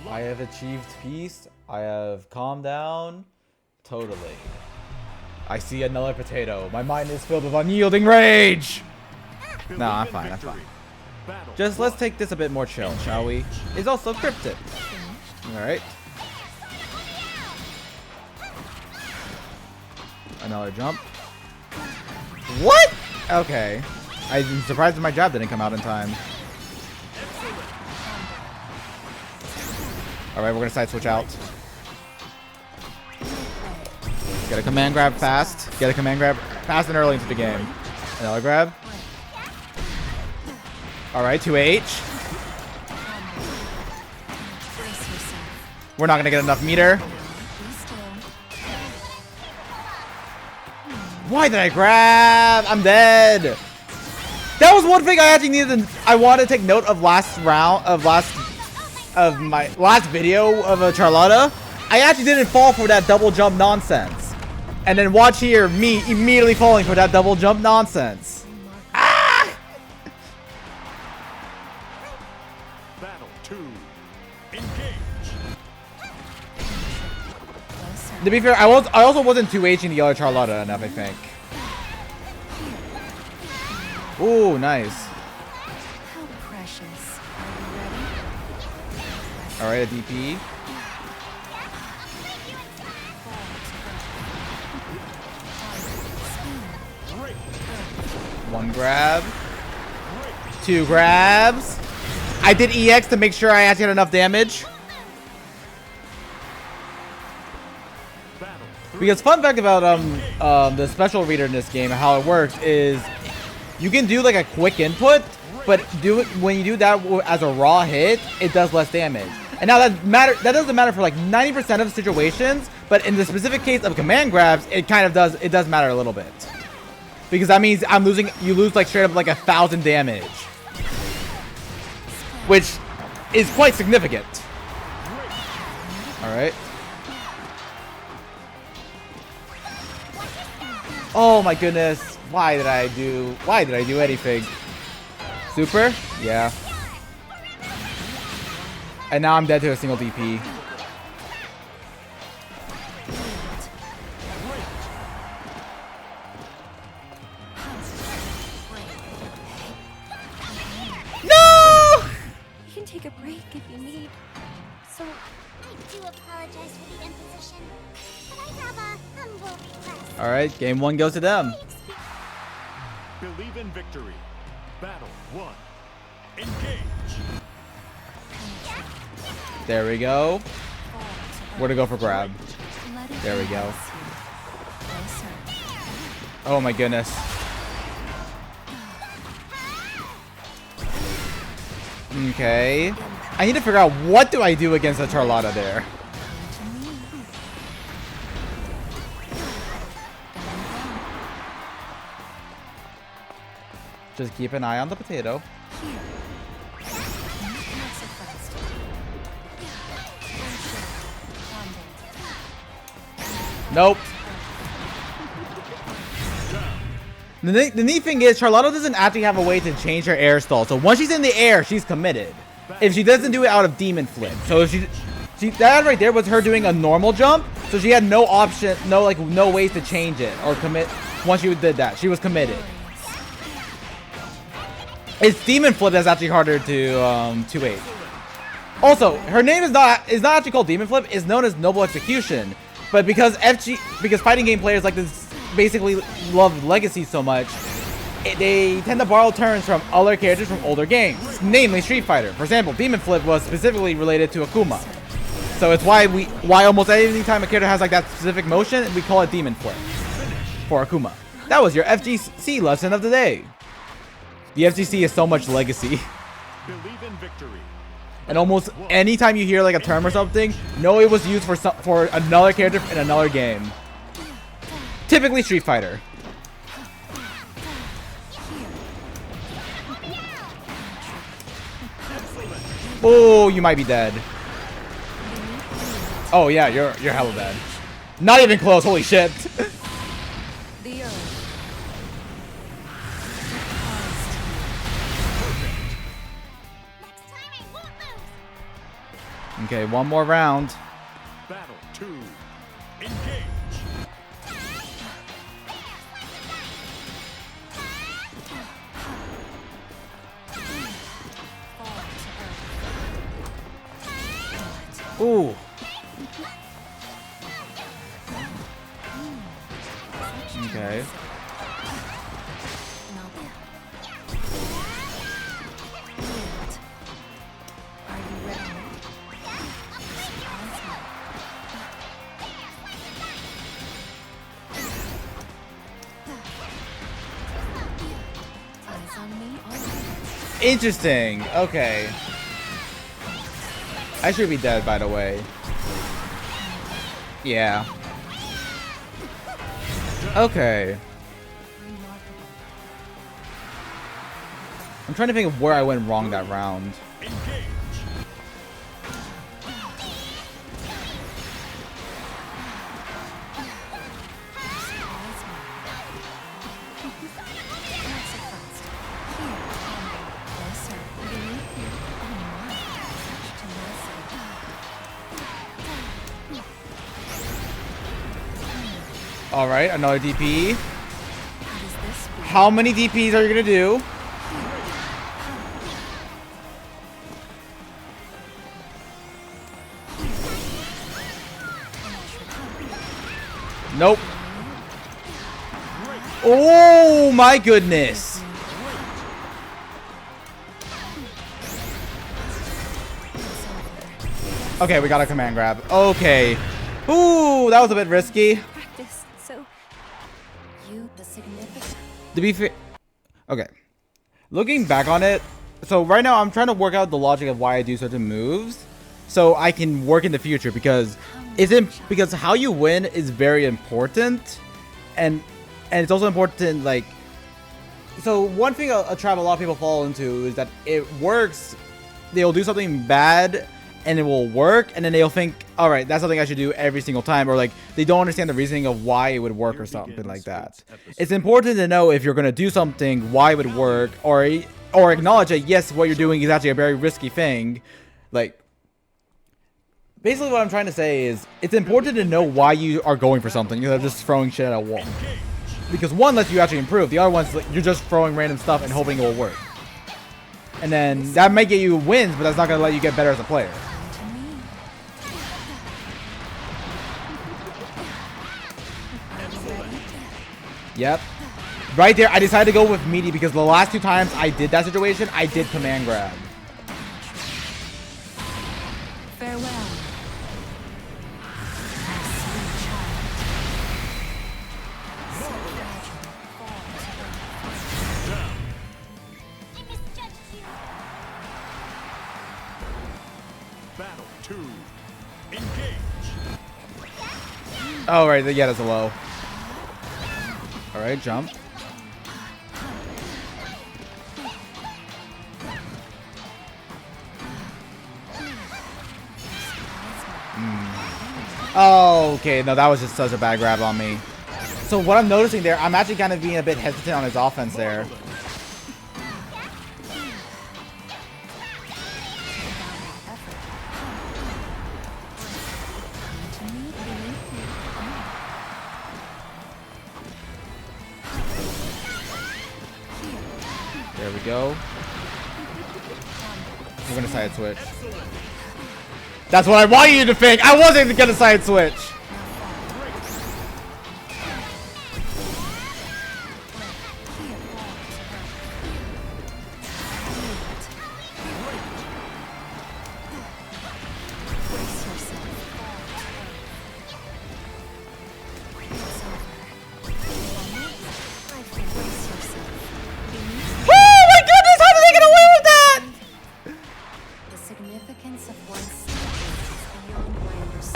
I have achieved peace. I have calmed down. Totally. I see another potato. My mind is filled with unyielding rage. No, I'm fine. I'm fine. Just let's take this a bit more chill, shall we? It's also cryptic. Alright. Another jump. What? Okay. I'm surprised my jab didn't come out in time. Alright, we're gonna side switch out. Get a command grab fast. Get a command grab fast and early into the game. Another grab. Alright, 2H. We're not gonna get enough meter. Why did I grab? I'm dead. That was one thing I actually needed. I wanted to take note of my last video of a Charlotta. I actually didn't fall for that double jump nonsense. And then watch here, me immediately falling for that double jump nonsense. Ah! Battle 2. Engage. To be fair, I also wasn't 2Hing the other Charlotta enough, I think. Ooh, nice. How precious. Are you ready? Alright, a DP. One grab. Two grabs. I did EX to make sure I actually had enough damage. Because fun fact about the special reader in this game, how it works is you can do like a quick input, but when you do that as a raw hit, it does less damage. And now that doesn't matter for like 90% of situations, but in the specific case of command grabs, it kind of does matter a little bit. Because that means you lose like straight up like 1,000 damage, which is quite significant. All right. Oh my goodness. Why did I do anything? Super? Yeah. And now I'm dead to a single DP. No! You can take a break if you need. So, I do apologize for the imposition, but I have a humble request. All right, game 1 goes to them. Believe in victory. Battle 1. Engage. There we go. We're gonna go for grab. There we go. Oh my goodness. Okay. I need to figure out what do I do against a Charlotta there. Just keep an eye on the potato. Nope. The neat thing is, Charlotta doesn't actually have a way to change her air stall. So once she's in the air, she's committed. If she doesn't do it out of demon flip. So if that right there was her doing a normal jump. So she had no option, no ways to change it or commit. Once she did that, she was committed. It's demon flip that's actually harder to 2-8. Also, her name is not actually called demon flip. It's known as noble execution. But because fighting game players like this basically love Legacy so much, they tend to borrow turns from other characters from older games, namely Street Fighter. For example, Demon Flip was specifically related to Akuma. So it's why almost any time a character has like that specific motion, we call it Demon Flip for Akuma. That was your FGC lesson of the day. The FGC is so much Legacy. Believe in victory. And almost anytime you hear like a term or something, know it was used for another character in another game. Typically Street Fighter. Oh, you might be dead. Oh yeah, you're hella dead. Not even close. Holy shit. the earth. Next time I won't lose. Okay, one more round. Battle 2. Engage. Ooh. Okay. Interesting. Okay. I should be dead, by the way. Yeah. Okay. I'm trying to think of where I went wrong that round. Engage. All right, another DP. How many DPs are you gonna do? Nope. Oh my goodness. Okay, we got a command grab. Okay. Ooh, that was a bit risky. Practice. So, you the significant. To be fair, okay. Looking back on it, so right now I'm trying to work out the logic of why I do certain moves, so I can work in the future because because how you win is very important, and it's also important like. So one thing a trap a lot of people fall into is that it works. They'll do something bad and it will work, and then they'll think, all right, that's something I should do every single time, or like they don't understand the reasoning of why it would work or something like that. It's important to know if you're going to do something, why it would work, or acknowledge that yes, what you're doing is actually a very risky thing. Like, basically what I'm trying to say is it's important to know why you are going for something instead of just throwing shit at a wall. Because one lets you actually improve, the other one's like, you're just throwing random stuff and hoping it will work. And then that may get you wins, but that's not going to let you get better as a player. Yep. Right there, I decided to go with meaty because the last two times I did that situation, I did command grab. Farewell. I misjudged you. Battle 2. Engage. Oh, right. Yeah, that's a low. All right, jump. Oh, okay. No, that was just such a bad grab on me. So what I'm noticing there, I'm actually kind of being a bit hesitant on his offense there. There we go. We're gonna side switch. That's what I want you to think. I wasn't gonna side switch.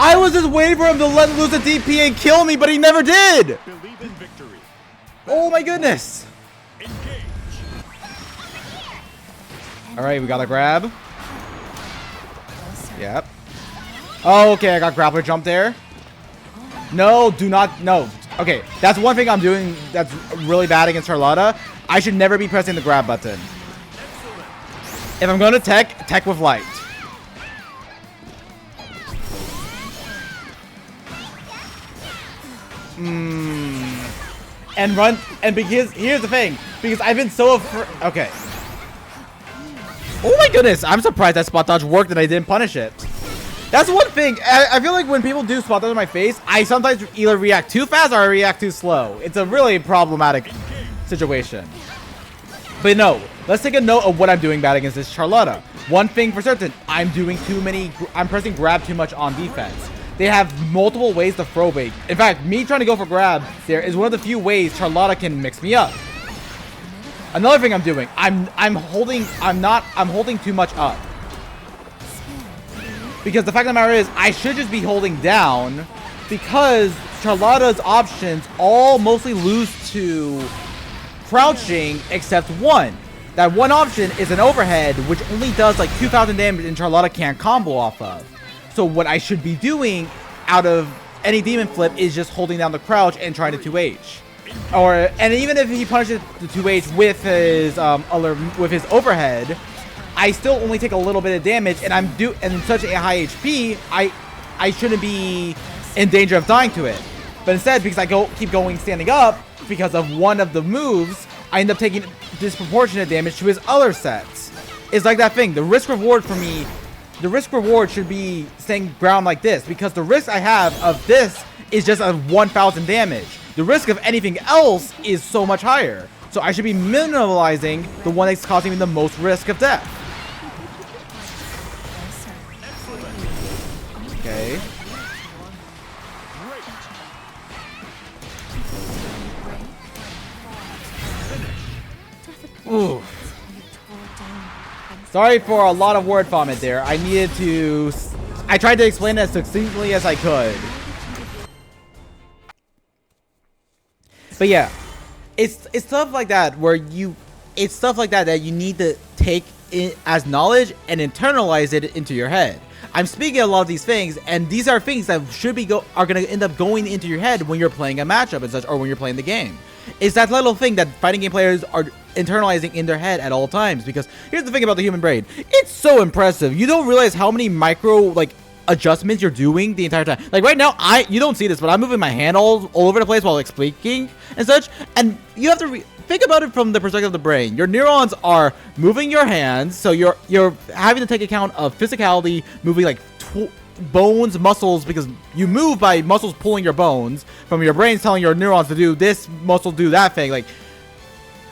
I was just waiting for him to let loose a DP and kill me, but he never did. Believe in victory. Oh my goodness. Engage. All right, we got a grab. Yep. Oh, okay, I got grappler jump there. No, do not. No. Okay, that's one thing I'm doing that's really bad against Charlotta. I should never be pressing the grab button. If I'm going to tech with light. And run, and because, here's the thing, because I've been so okay. Oh my goodness, I'm surprised that spot dodge worked and I didn't punish it. That's one thing, I feel like when people do spot dodge in my face, I sometimes either react too fast or I react too slow. It's a really problematic situation. But no, let's take a note of what I'm doing bad against this Charlotta. One thing for certain, I'm pressing grab too much on defense. They have multiple ways to throw bait. In fact, me trying to go for grab there is one of the few ways Charlotta can mix me up. Another thing I'm doing, I'm holding too much up. Because the fact of the matter is, I should just be holding down because Charlotta's options all mostly lose to crouching except one. That one option is an overhead, which only does like 2,000 damage and Charlotta can't combo off of. So what I should be doing out of any demon flip is just holding down the crouch and trying to 2H. And even if he punishes the 2H with his overhead, I still only take a little bit of damage, and I'm such a high HP, I shouldn't be in danger of dying to it. But instead, because I keep going standing up because of one of the moves, I end up taking disproportionate damage to his other sets. It's like that thing. The risk reward for me, the risk reward should be staying ground like this, because the risk I have of this is just a 1,000 damage. The risk of anything else is so much higher. So I should be minimalizing the one that's causing me the most risk of death. Okay. Ooh. Sorry for a lot of word vomit there. I tried to explain it as succinctly as I could. But yeah, it's stuff like that where it's stuff like that that you need to take it as knowledge and internalize it into your head. I'm speaking a lot of these things, and these are things that are going to end up going into your head when you're playing a matchup and such, or when you're playing the game. It's that little thing that fighting game players are internalizing in their head at all times. Because here's the thing about the human brain. It's so impressive. You don't realize how many micro, adjustments you're doing the entire time. Like right now, you don't see this, but I'm moving my hand all over the place while speaking and such. And you have to think about it from the perspective of the brain. Your neurons are moving your hands, so you're having to take account of physicality, moving bones, muscles, because you move by muscles pulling your bones from your brain's telling your neurons to do this, muscle do that thing. Like,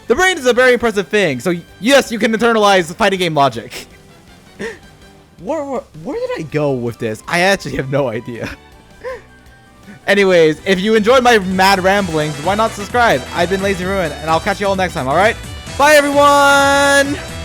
the brain is a very impressive thing. So yes, you can internalize fighting game logic. Where did I go with this? I actually have no idea. Anyways, if you enjoyed my mad ramblings, why not subscribe? I've been Lazy Ruin, and I'll catch you all next time, alright? Bye, everyone!